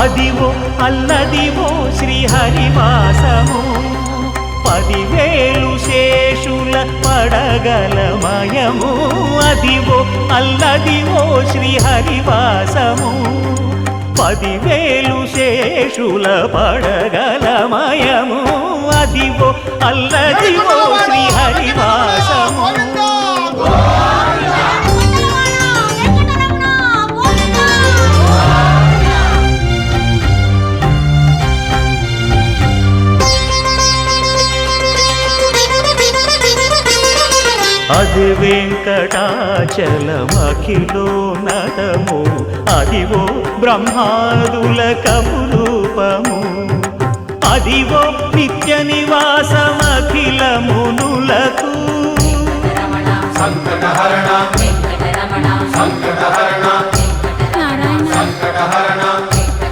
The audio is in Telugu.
అదివో అల్లదివో శ్రీహరివాసము 10,000 శేషుల పడగలమయము అదివో అల్లదివో శ్రీహరివాసము 10,000 శేషుల పడగలమయము అదివో అల్లదివో శ్రీహరివాసము అది వెంకటాచలమఖిలో నటము అదివో బ్రహ్మాదుల కపురూపము అదివో నిత్య నివాసమఖిల మునులకు సంకటహరణ